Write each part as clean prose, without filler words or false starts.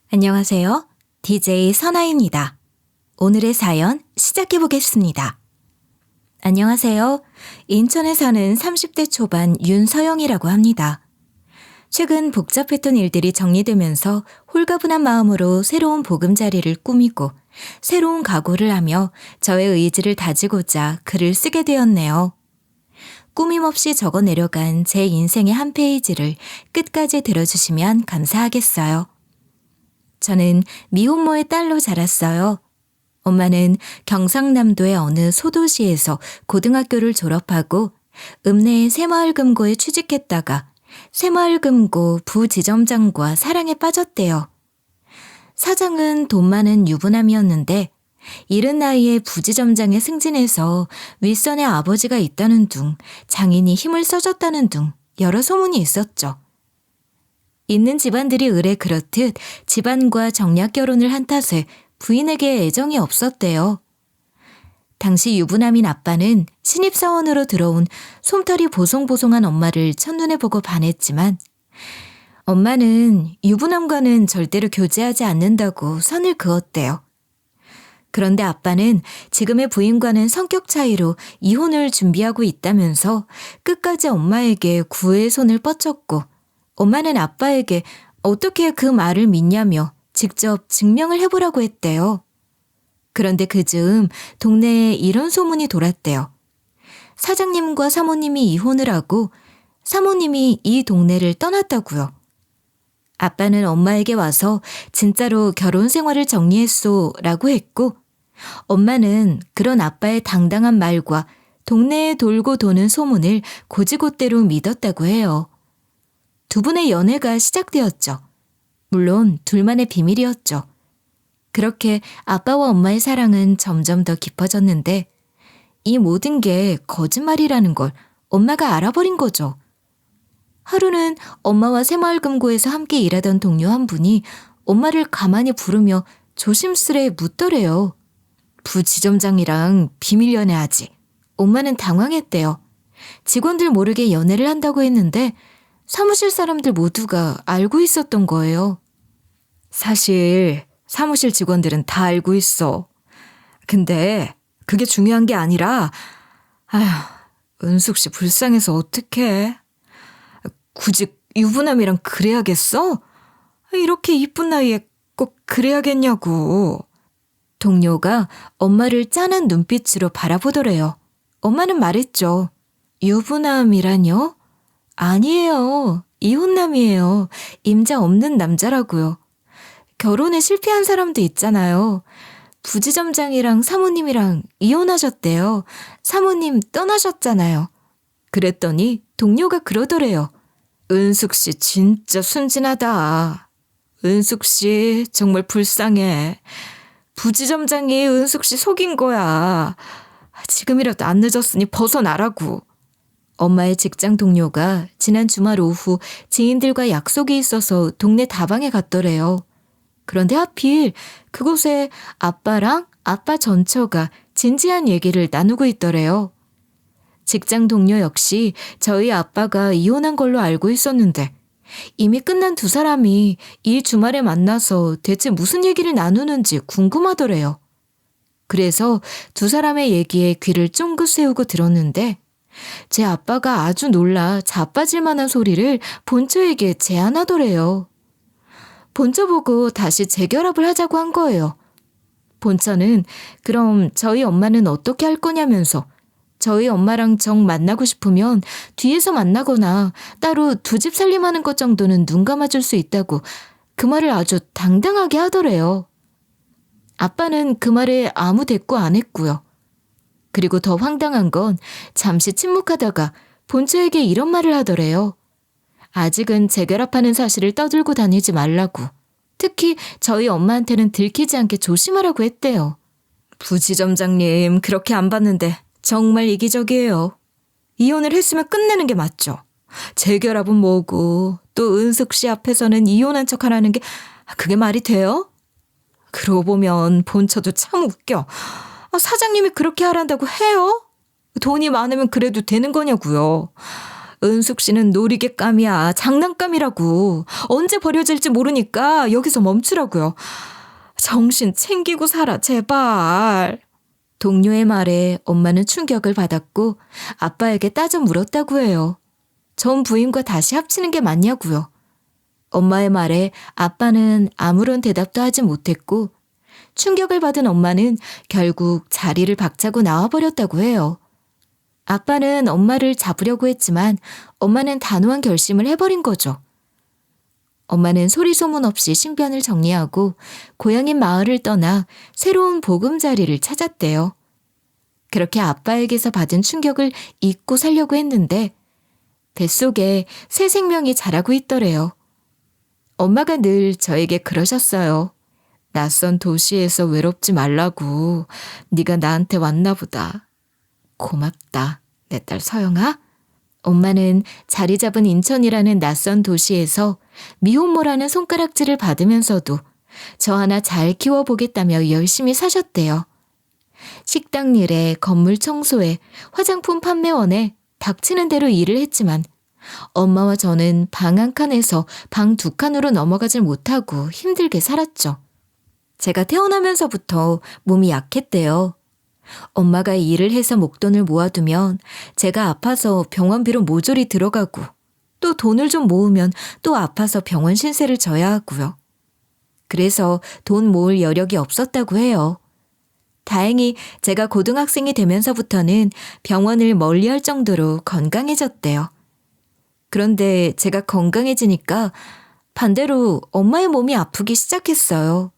안녕하세요. DJ 선아입니다. 오늘의 사연 시작해 보겠습니다. 안녕하세요. 인천에 사는 30대 초반 윤서영이라고 합니다. 최근 복잡했던 일들이 정리되면서 홀가분한 마음으로 새로운 보금자리를 꾸미고 새로운 각오를 하며 저의 의지를 다지고자 글을 쓰게 되었네요. 꾸밈없이 적어 내려간 제 인생의 한 페이지를 끝까지 들어주시면 감사하겠어요. 저는 미혼모의 딸로 자랐어요. 엄마는 경상남도의 어느 소도시에서 고등학교를 졸업하고 읍내의 새마을금고에 취직했다가 새마을금고 부지점장과 사랑에 빠졌대요. 사장은 돈 많은 유부남이었는데 이른 나이에 부지점장에 승진해서 윗선에 아버지가 있다는 둥, 장인이 힘을 써줬다는 둥 여러 소문이 있었죠. 있는 집안들이 의뢰 그렇듯 집안과 정략 결혼을 한 탓에 부인에게 애정이 없었대요. 당시 유부남인 아빠는 신입사원으로 들어온 솜털이 보송보송한 엄마를 첫눈에 보고 반했지만 엄마는 유부남과는 절대로 교제하지 않는다고 선을 그었대요. 그런데 아빠는 지금의 부인과는 성격 차이로 이혼을 준비하고 있다면서 끝까지 엄마에게 구애의 손을 뻗쳤고 엄마는 아빠에게 어떻게 그 말을 믿냐며 직접 증명을 해보라고 했대요. 그런데 그 즈음 동네에 이런 소문이 돌았대요. 사장님과 사모님이 이혼을 하고 사모님이 이 동네를 떠났다고요. 아빠는 엄마에게 와서 진짜로 결혼 생활을 정리했소 라고 했고 엄마는 그런 아빠의 당당한 말과 동네에 돌고 도는 소문을 곧이곧대로 믿었다고 해요. 두 분의 연애가 시작되었죠. 물론 둘만의 비밀이었죠. 그렇게 아빠와 엄마의 사랑은 점점 더 깊어졌는데 이 모든 게 거짓말이라는 걸 엄마가 알아버린 거죠. 하루는 엄마와 새마을금고에서 함께 일하던 동료 한 분이 엄마를 가만히 부르며 조심스레 묻더래요. 부지점장이랑 비밀 연애하지. 엄마는 당황했대요. 직원들 모르게 연애를 한다고 했는데 사무실 사람들 모두가 알고 있었던 거예요. 사실 사무실 직원들은 다 알고 있어. 근데 그게 중요한 게 아니라 은숙 씨 불쌍해서 어떡해. 굳이 유부남이랑 그래야겠어? 이렇게 이쁜 나이에 꼭 그래야겠냐고. 동료가 엄마를 짠한 눈빛으로 바라보더래요. 엄마는 말했죠. 유부남이라뇨? 아니에요. 이혼남이에요. 임자 없는 남자라고요. 결혼에 실패한 사람도 있잖아요. 부지점장이랑 사모님이랑 이혼하셨대요. 사모님 떠나셨잖아요. 그랬더니 동료가 그러더래요. 은숙 씨 진짜 순진하다. 은숙 씨 정말 불쌍해. 부지점장이 은숙 씨 속인 거야. 지금이라도 안 늦었으니 벗어나라고. 엄마의 직장 동료가 지난 주말 오후 지인들과 약속이 있어서 동네 다방에 갔더래요. 그런데 하필 그곳에 아빠랑 아빠 전처가 진지한 얘기를 나누고 있더래요. 직장 동료 역시 저희 아빠가 이혼한 걸로 알고 있었는데 이미 끝난 두 사람이 이 주말에 만나서 대체 무슨 얘기를 나누는지 궁금하더래요. 그래서 두 사람의 얘기에 귀를 쫑긋 세우고 들었는데 제 아빠가 아주 놀라 자빠질 만한 소리를 본처에게 제안하더래요. 본처 보고 다시 재결합을 하자고 한 거예요. 본처는 그럼 저희 엄마는 어떻게 할 거냐면서 저희 엄마랑 정 만나고 싶으면 뒤에서 만나거나 따로 두 집 살림하는 것 정도는 눈 감아줄 수 있다고 그 말을 아주 당당하게 하더래요. 아빠는 그 말에 아무 대꾸 안 했고요. 그리고 더 황당한 건 잠시 침묵하다가 본처에게 이런 말을 하더래요. 아직은 재결합하는 사실을 떠들고 다니지 말라고. 특히 저희 엄마한테는 들키지 않게 조심하라고 했대요. 부지점장님 그렇게 안 봤는데 정말 이기적이에요. 이혼을 했으면 끝내는 게 맞죠. 재결합은 뭐고 또 은숙 씨 앞에서는 이혼한 척 하라는 게 그게 말이 돼요? 그러고 보면 본처도 참 웃겨. 사장님이 그렇게 하란다고 해요? 돈이 많으면 그래도 되는 거냐고요. 은숙 씨는 놀이개감이야. 장난감이라고. 언제 버려질지 모르니까 여기서 멈추라고요. 정신 챙기고 살아, 제발. 동료의 말에 엄마는 충격을 받았고 아빠에게 따져 물었다고 해요. 전 부인과 다시 합치는 게 맞냐고요. 엄마의 말에 아빠는 아무런 대답도 하지 못했고 충격을 받은 엄마는 결국 자리를 박차고 나와버렸다고 해요. 아빠는 엄마를 잡으려고 했지만 엄마는 단호한 결심을 해버린 거죠. 엄마는 소리소문 없이 신변을 정리하고 고향인 마을을 떠나 새로운 보금자리를 찾았대요. 그렇게 아빠에게서 받은 충격을 잊고 살려고 했는데 뱃속에 새 생명이 자라고 있더래요. 엄마가 늘 저에게 그러셨어요. 낯선 도시에서 외롭지 말라고. 네가 나한테 왔나 보다. 고맙다, 내 딸 서영아. 엄마는 자리 잡은 인천이라는 낯선 도시에서 미혼모라는 손가락질을 받으면서도 저 하나 잘 키워보겠다며 열심히 사셨대요. 식당 일에, 건물 청소에, 화장품 판매원에 닥치는 대로 일을 했지만 엄마와 저는 방 한 칸에서 방 두 칸으로 넘어가질 못하고 힘들게 살았죠. 제가 태어나면서부터 몸이 약했대요. 엄마가 일을 해서 목돈을 모아두면 제가 아파서 병원비로 모조리 들어가고 또 돈을 좀 모으면 또 아파서 병원 신세를 져야 하고요. 그래서 돈 모을 여력이 없었다고 해요. 다행히 제가 고등학생이 되면서부터는 병원을 멀리할 정도로 건강해졌대요. 그런데 제가 건강해지니까 반대로 엄마의 몸이 아프기 시작했어요.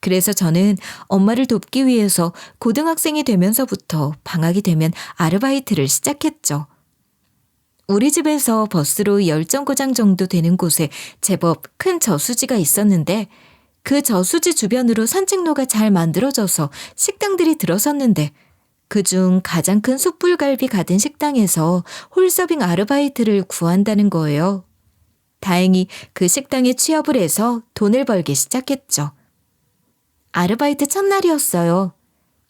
그래서 저는 엄마를 돕기 위해서 고등학생이 되면서부터 방학이 되면 아르바이트를 시작했죠. 우리 집에서 버스로 10정거장 정도 되는 곳에 제법 큰 저수지가 있었는데 그 저수지 주변으로 산책로가 잘 만들어져서 식당들이 들어섰는데 그중 가장 큰 숯불갈비 가든 식당에서 홀서빙 아르바이트를 구한다는 거예요. 다행히 그 식당에 취업을 해서 돈을 벌기 시작했죠. 아르바이트 첫날이었어요.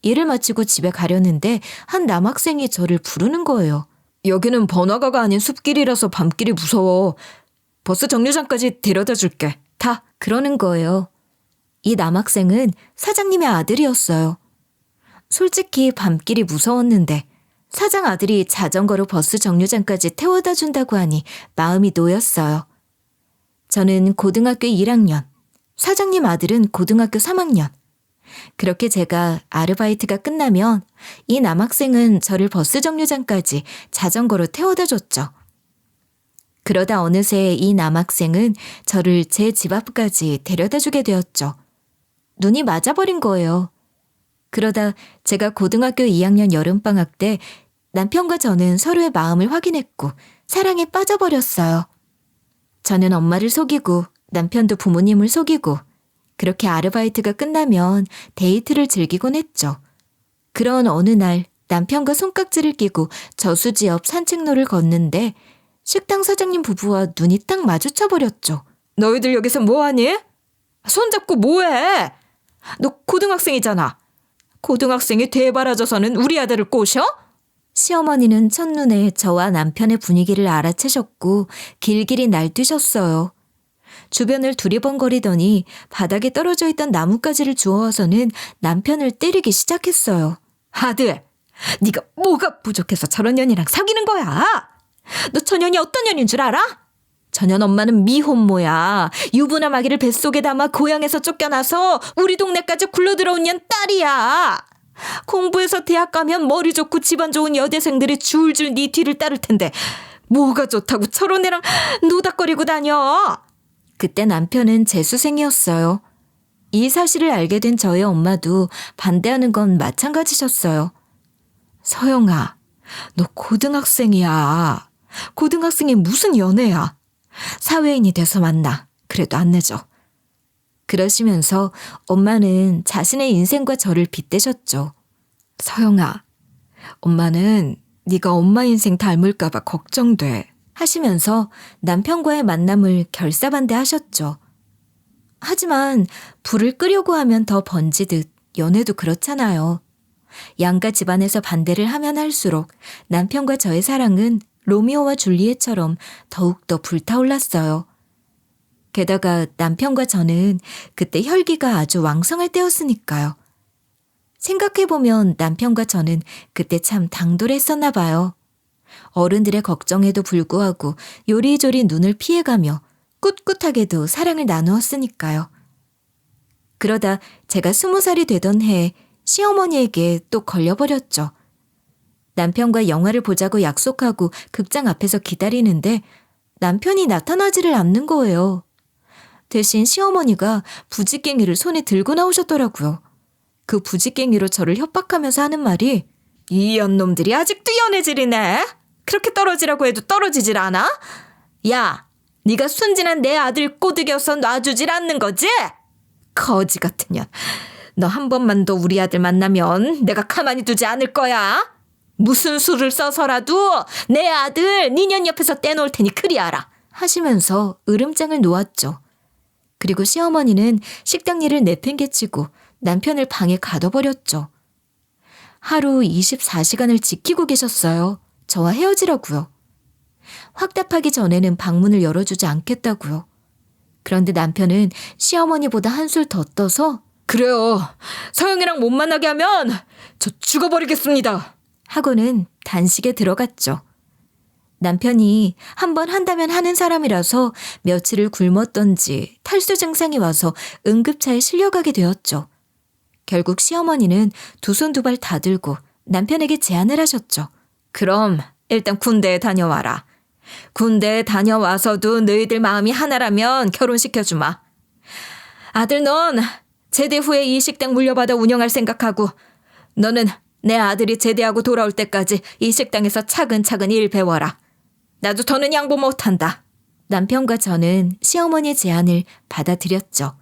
일을 마치고 집에 가려는데 한 남학생이 저를 부르는 거예요. 여기는 번화가가 아닌 숲길이라서 밤길이 무서워. 버스 정류장까지 데려다 줄게. 타. 그러는 거예요. 이 남학생은 사장님의 아들이었어요. 솔직히 밤길이 무서웠는데 사장 아들이 자전거로 버스 정류장까지 태워다 준다고 하니 마음이 놓였어요. 저는 고등학교 1학년, 사장님 아들은 고등학교 3학년. 그렇게 제가 아르바이트가 끝나면 이 남학생은 저를 버스 정류장까지 자전거로 태워다 줬죠. 그러다 어느새 이 남학생은 저를 제 집 앞까지 데려다 주게 되었죠. 눈이 맞아버린 거예요. 그러다 제가 고등학교 2학년 여름방학 때 남편과 저는 서로의 마음을 확인했고 사랑에 빠져버렸어요. 저는 엄마를 속이고 남편도 부모님을 속이고 그렇게 아르바이트가 끝나면 데이트를 즐기곤 했죠. 그런 어느 날 남편과 손깍지를 끼고 저수지 옆 산책로를 걷는데 식당 사장님 부부와 눈이 딱 마주쳐버렸죠. 너희들 여기서 뭐하니? 손잡고 뭐해? 너 고등학생이잖아. 고등학생이 되바라져서는 우리 아들을 꼬셔? 시어머니는 첫눈에 저와 남편의 분위기를 알아채셨고 길길이 날뛰셨어요. 주변을 두리번거리더니 바닥에 떨어져 있던 나뭇가지를 주워와서는 남편을 때리기 시작했어요. 아들, 네가 뭐가 부족해서 저런 년이랑 사귀는 거야? 너 저 년이 어떤 년인 줄 알아? 저 년 엄마는 미혼모야. 유부남 아기를 뱃속에 담아 고향에서 쫓겨나서 우리 동네까지 굴러들어온 년 딸이야. 공부해서 대학 가면 머리 좋고 집안 좋은 여대생들이 줄줄 네 뒤를 따를 텐데 뭐가 좋다고 저런 애랑 노닥거리고 다녀. 그때 남편은 재수생이었어요. 이 사실을 알게 된 저희 엄마도 반대하는 건 마찬가지셨어요. 서영아, 너 고등학생이야. 고등학생이 무슨 연애야. 사회인이 돼서 만나. 그래도 안 늦어. 그러시면서 엄마는 자신의 인생과 저를 빗대셨죠. 서영아, 엄마는 네가 엄마 인생 닮을까 봐 걱정돼. 하시면서 남편과의 만남을 결사반대하셨죠. 하지만 불을 끄려고 하면 더 번지듯 연애도 그렇잖아요. 양가 집안에서 반대를 하면 할수록 남편과 저의 사랑은 로미오와 줄리엣처럼 더욱더 불타올랐어요. 게다가 남편과 저는 그때 혈기가 아주 왕성할 때였으니까요. 생각해보면 남편과 저는 그때 참 당돌했었나 봐요. 어른들의 걱정에도 불구하고 요리조리 눈을 피해가며 꿋꿋하게도 사랑을 나누었으니까요. 그러다 제가 20살이 되던 해에 시어머니에게 또 걸려버렸죠. 남편과 영화를 보자고 약속하고 극장 앞에서 기다리는데 남편이 나타나지를 않는 거예요. 대신 시어머니가 부지깽이를 손에 들고 나오셨더라고요. 그 부지깽이로 저를 협박하면서 하는 말이 이 연놈들이 아직도 연애질이네. 그렇게 떨어지라고 해도 떨어지질 않아? 야, 네가 순진한 내 아들 꼬드겨서 놔주질 않는 거지? 거지 같은 년. 너 한 번만 더 우리 아들 만나면 내가 가만히 두지 않을 거야. 무슨 수를 써서라도 내 아들 니년 옆에서 떼놓을 테니 그리 알아. 하시면서 으름장을 놓았죠. 그리고 시어머니는 식당 일을 내팽개치고 남편을 방에 가둬버렸죠. 하루 24시간을 지키고 계셨어요. 저와 헤어지라고요. 확답하기 전에는 방문을 열어주지 않겠다고요. 그런데 남편은 시어머니보다 한술 더 떠서 그래요. 서영이랑 못 만나게 하면 저 죽어버리겠습니다. 하고는 단식에 들어갔죠. 남편이 한번 한다면 하는 사람이라서 며칠을 굶었던지 탈수 증상이 와서 응급차에 실려가게 되었죠. 결국 시어머니는 두 손 두 발 다 들고 남편에게 제안을 하셨죠. 그럼 일단 군대에 다녀와라. 군대에 다녀와서도 너희들 마음이 하나라면 결혼시켜주마. 아들 넌 제대 후에 이 식당 물려받아 운영할 생각하고 너는 내 아들이 제대하고 돌아올 때까지 이 식당에서 차근차근 일 배워라. 나도 더는 양보 못한다. 남편과 저는 시어머니의 제안을 받아들였죠.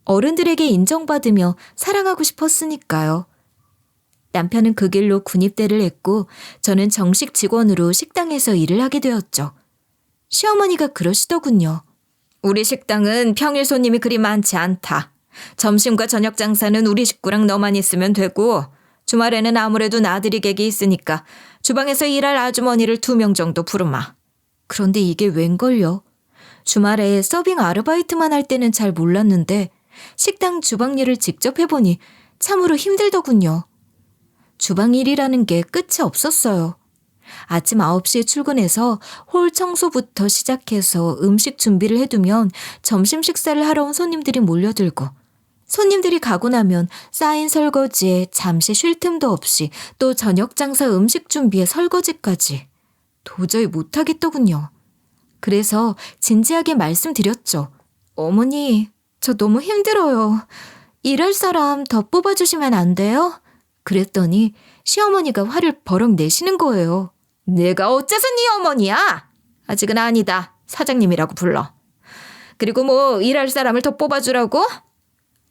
어른들에게 인정받으며 사랑하고 싶었으니까요. 남편은 그 길로 군입대를 했고 저는 정식 직원으로 식당에서 일을 하게 되었죠. 시어머니가 그러시더군요. 우리 식당은 평일 손님이 그리 많지 않다. 점심과 저녁 장사는 우리 식구랑 너만 있으면 되고 주말에는 아무래도 나들이 객이 있으니까 주방에서 일할 아주머니를 2명 정도 부르마. 그런데 이게 웬걸요? 주말에 서빙 아르바이트만 할 때는 잘 몰랐는데 식당 주방 일을 직접 해보니 참으로 힘들더군요. 주방 일이라는 게 끝이 없었어요. 아침 9시에 출근해서 홀 청소부터 시작해서 음식 준비를 해두면 점심 식사를 하러 온 손님들이 몰려들고 손님들이 가고 나면 쌓인 설거지에 잠시 쉴 틈도 없이 또 저녁 장사 음식 준비에 설거지까지. 도저히 못하겠더군요. 그래서 진지하게 말씀드렸죠. 어머니, 저 너무 힘들어요. 일할 사람 더 뽑아주시면 안 돼요? 그랬더니 시어머니가 화를 버럭 내시는 거예요. 내가 어째서 네 어머니야? 아직은 아니다. 사장님이라고 불러. 그리고 뭐 일할 사람을 더 뽑아주라고?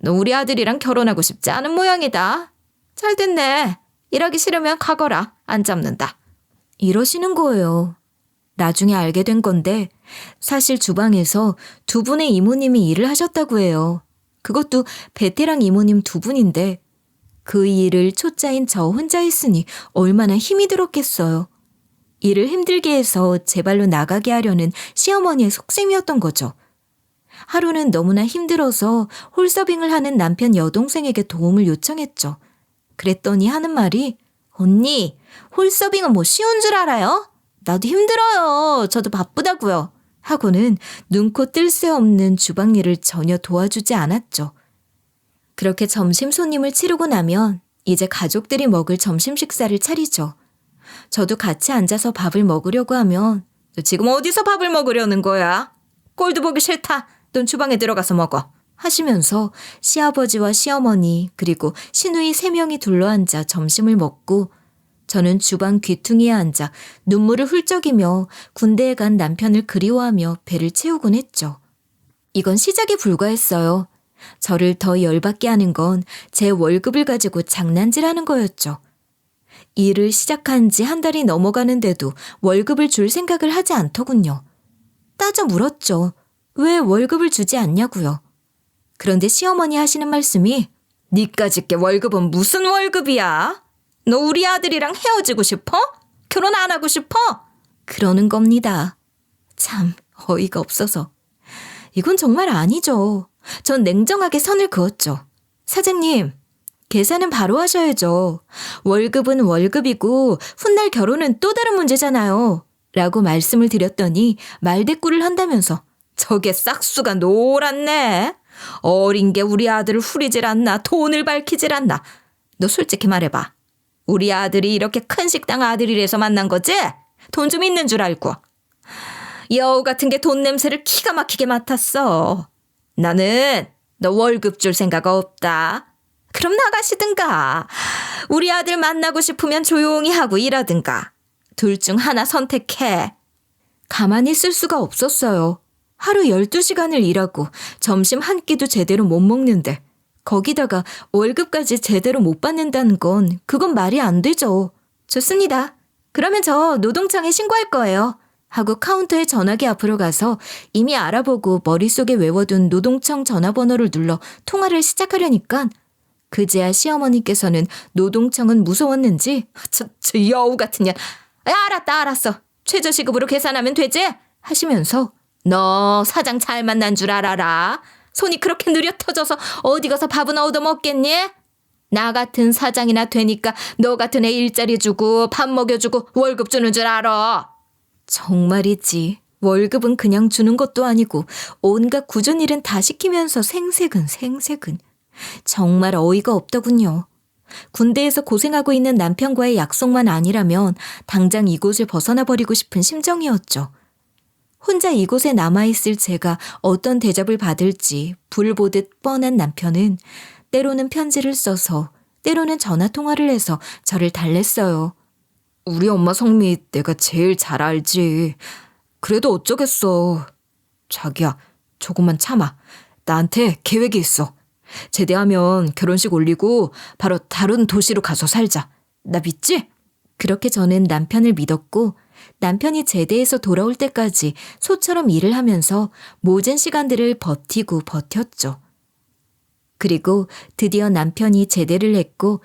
너 우리 아들이랑 결혼하고 싶지 않은 모양이다. 잘 됐네. 일하기 싫으면 가거라. 안 잡는다. 이러시는 거예요. 나중에 알게 된 건데 사실 주방에서 두 분의 이모님이 일을 하셨다고 해요. 그것도 베테랑 이모님 두 분인데 그 일을 초짜인 저 혼자 했으니 얼마나 힘이 들었겠어요. 일을 힘들게 해서 제 발로 나가게 하려는 시어머니의 속셈이었던 거죠. 하루는 너무나 힘들어서 홀서빙을 하는 남편 여동생에게 도움을 요청했죠. 그랬더니 하는 말이 언니, 홀서빙은 뭐 쉬운 줄 알아요? 나도 힘들어요. 저도 바쁘다고요. 하고는 눈코 뜰 새 없는 주방 일을 전혀 도와주지 않았죠. 그렇게 점심 손님을 치르고 나면 이제 가족들이 먹을 점심 식사를 차리죠. 저도 같이 앉아서 밥을 먹으려고 하면 너 지금 어디서 밥을 먹으려는 거야? 꼴도 보기 싫다. 넌 주방에 들어가서 먹어. 하시면서 시아버지와 시어머니 그리고 시누이 3명이 둘러앉아 점심을 먹고 저는 주방 귀퉁이에 앉아 눈물을 훌쩍이며 군대에 간 남편을 그리워하며 배를 채우곤 했죠. 이건 시작에 불과했어요. 저를 더 열받게 하는 건 제 월급을 가지고 장난질하는 거였죠. 일을 시작한 지 한 달이 넘어가는데도 월급을 줄 생각을 하지 않더군요. 따져 물었죠. 왜 월급을 주지 않냐고요. 그런데 시어머니 하시는 말씀이 니까짓게 월급은 무슨 월급이야? 너 우리 아들이랑 헤어지고 싶어? 결혼 안 하고 싶어? 그러는 겁니다. 참 어이가 없어서. 이건 정말 아니죠. 전 냉정하게 선을 그었죠. 사장님, 계산은 바로 하셔야죠. 월급은 월급이고 훗날 결혼은 또 다른 문제잖아요. 라고 말씀을 드렸더니 말대꾸를 한다면서 저게 싹수가 노랗네. 어린 게 우리 아들을 후리질 않나 돈을 밝히질 않나. 너 솔직히 말해봐. 우리 아들이 이렇게 큰 식당 아들이라서 만난 거지? 돈 좀 있는 줄 알고. 여우 같은 게 돈 냄새를 기가 막히게 맡았어. 나는 너 월급 줄 생각 없다. 그럼 나가시든가. 우리 아들 만나고 싶으면 조용히 하고 일하든가. 둘 중 하나 선택해. 가만히 있을 수가 없었어요. 하루 12시간을 일하고 점심 한 끼도 제대로 못 먹는데 거기다가 월급까지 제대로 못 받는다는 건 그건 말이 안 되죠. 좋습니다. 그러면 저 노동청에 신고할 거예요. 하고 카운터의 전화기 앞으로 가서 이미 알아보고 머릿속에 외워둔 노동청 전화번호를 눌러 통화를 시작하려니까 그제야 시어머니께서는 노동청은 무서웠는지 저 여우 같은 년. 알았어. 최저시급으로 계산하면 되지? 하시면서 너 사장 잘 만난 줄 알아라. 손이 그렇게 느려 터져서 어디 가서 밥은 얻어먹겠니? 나 같은 사장이나 되니까 너 같은 애 일자리 주고 밥 먹여주고 월급 주는 줄 알아. 정말이지. 월급은 그냥 주는 것도 아니고 온갖 굳은 일은 다 시키면서 생색은. 정말 어이가 없더군요. 군대에서 고생하고 있는 남편과의 약속만 아니라면 당장 이곳을 벗어나 버리고 싶은 심정이었죠. 혼자 이곳에 남아있을 제가 어떤 대접을 받을지 불보듯 뻔한 남편은 때로는 편지를 써서 때로는 전화통화를 해서 저를 달랬어요. 우리 엄마 성미 내가 제일 잘 알지. 그래도 어쩌겠어. 자기야, 조금만 참아. 나한테 계획이 있어. 제대하면 결혼식 올리고 바로 다른 도시로 가서 살자. 나 믿지? 그렇게 저는 남편을 믿었고 남편이 제대해서 돌아올 때까지 소처럼 일을 하면서 모진 시간들을 버티고 버텼죠. 그리고 드디어 남편이 제대를 했고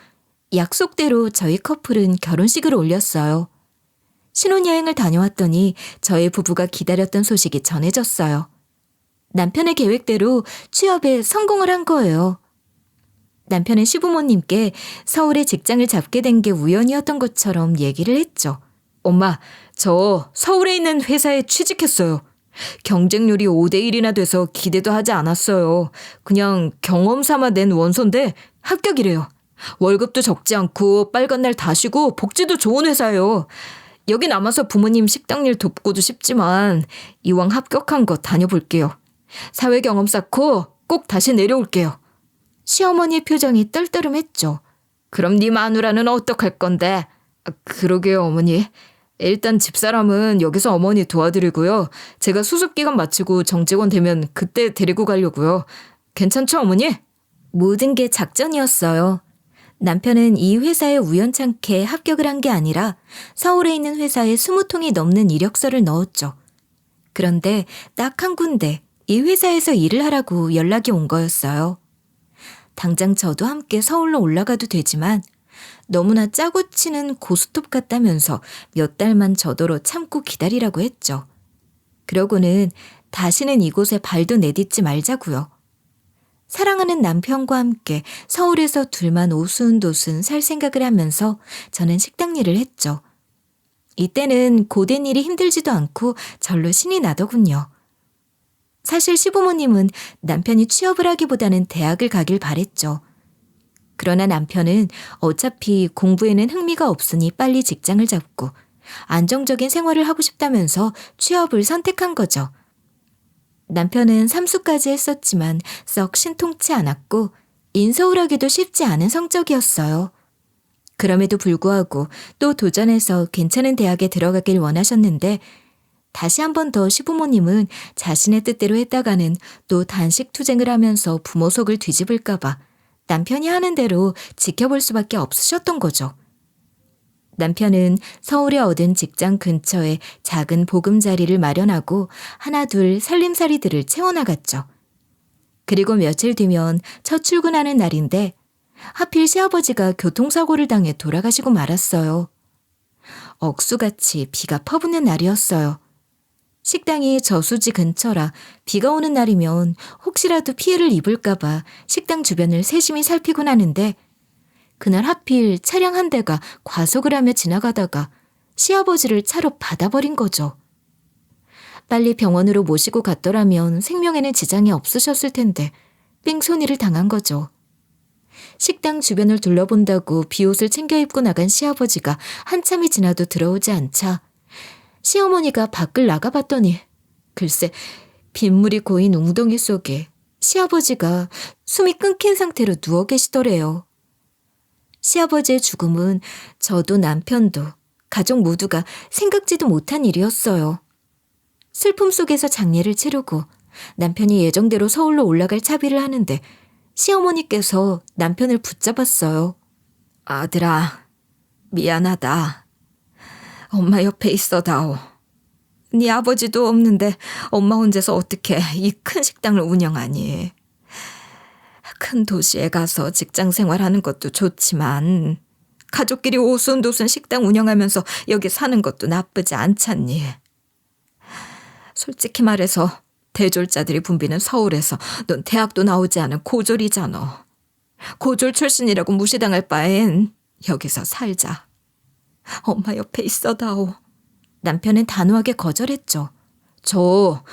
약속대로 저희 커플은 결혼식을 올렸어요. 신혼여행을 다녀왔더니 저희 부부가 기다렸던 소식이 전해졌어요. 남편의 계획대로 취업에 성공을 한 거예요. 남편은 시부모님께 서울에 직장을 잡게 된 게 우연이었던 것처럼 얘기를 했죠. 엄마, 저 서울에 있는 회사에 취직했어요. 경쟁률이 5대1이나 돼서 기대도 하지 않았어요. 그냥 경험 삼아 낸 원서인데 합격이래요. 월급도 적지 않고 빨간 날 다 쉬고 복지도 좋은 회사예요. 여기 남아서 부모님 식당 일 돕고도 싶지만 이왕 합격한 거 다녀볼게요. 사회 경험 쌓고 꼭 다시 내려올게요. 시어머니의 표정이 떨떠름했죠. 그럼 네 마누라는 어떡할 건데? 그러게요, 어머니. 일단 집사람은 여기서 어머니 도와드리고요. 제가 수습기간 마치고 정직원 되면 그때 데리고 가려고요. 괜찮죠, 어머니? 모든 게 작전이었어요. 남편은 이 회사에 우연찮게 합격을 한 게 아니라 서울에 있는 회사에 20통이 넘는 이력서를 넣었죠. 그런데 딱 한 군데 이 회사에서 일을 하라고 연락이 온 거였어요. 당장 저도 함께 서울로 올라가도 되지만 너무나 짜고 치는 고스톱 같다면서 몇 달만 저더러 참고 기다리라고 했죠. 그러고는 다시는 이곳에 발도 내딛지 말자고요. 사랑하는 남편과 함께 서울에서 둘만 오순도순 살 생각을 하면서 저는 식당 일을 했죠. 이때는 고된 일이 힘들지도 않고 절로 신이 나더군요. 사실 시부모님은 남편이 취업을 하기보다는 대학을 가길 바랬죠. 그러나 남편은 어차피 공부에는 흥미가 없으니 빨리 직장을 잡고 안정적인 생활을 하고 싶다면서 취업을 선택한 거죠. 남편은 삼수까지 했었지만 썩 신통치 않았고 인서울하기도 쉽지 않은 성적이었어요. 그럼에도 불구하고 또 도전해서 괜찮은 대학에 들어가길 원하셨는데 다시 한 번 더 시부모님은 자신의 뜻대로 했다가는 또 단식 투쟁을 하면서 부모 속을 뒤집을까 봐 남편이 하는 대로 지켜볼 수밖에 없으셨던 거죠. 남편은 서울에 얻은 직장 근처에 작은 보금자리를 마련하고 하나둘 살림살이들을 채워나갔죠. 그리고 며칠 뒤면 첫 출근하는 날인데 하필 시아버지가 교통사고를 당해 돌아가시고 말았어요. 억수같이 비가 퍼붓는 날이었어요. 식당이 저수지 근처라 비가 오는 날이면 혹시라도 피해를 입을까봐 식당 주변을 세심히 살피곤 하는데 그날 하필 차량 한 대가 과속을 하며 지나가다가 시아버지를 차로 받아버린 거죠. 빨리 병원으로 모시고 갔더라면 생명에는 지장이 없으셨을 텐데 뺑소니를 당한 거죠. 식당 주변을 둘러본다고 비옷을 챙겨 입고 나간 시아버지가 한참이 지나도 들어오지 않자 시어머니가 밖을 나가봤더니 글쎄 빗물이 고인 웅덩이 속에 시아버지가 숨이 끊긴 상태로 누워 계시더래요. 시아버지의 죽음은 저도 남편도 가족 모두가 생각지도 못한 일이었어요. 슬픔 속에서 장례를 치르고 남편이 예정대로 서울로 올라갈 차비를 하는데 시어머니께서 남편을 붙잡았어요. 아들아, 미안하다. 엄마 옆에 있어다오. 네 아버지도 없는데 엄마 혼자서 어떻게 이 큰 식당을 운영하니? 큰 도시에 가서 직장 생활하는 것도 좋지만 가족끼리 오순도순 식당 운영하면서 여기 사는 것도 나쁘지 않잖니. 솔직히 말해서 대졸자들이 붐비는 서울에서 넌 대학도 나오지 않은 고졸이잖아. 고졸 출신이라고 무시당할 바엔 여기서 살자. 엄마 옆에 있어다오. 남편은 단호하게 거절했죠. 저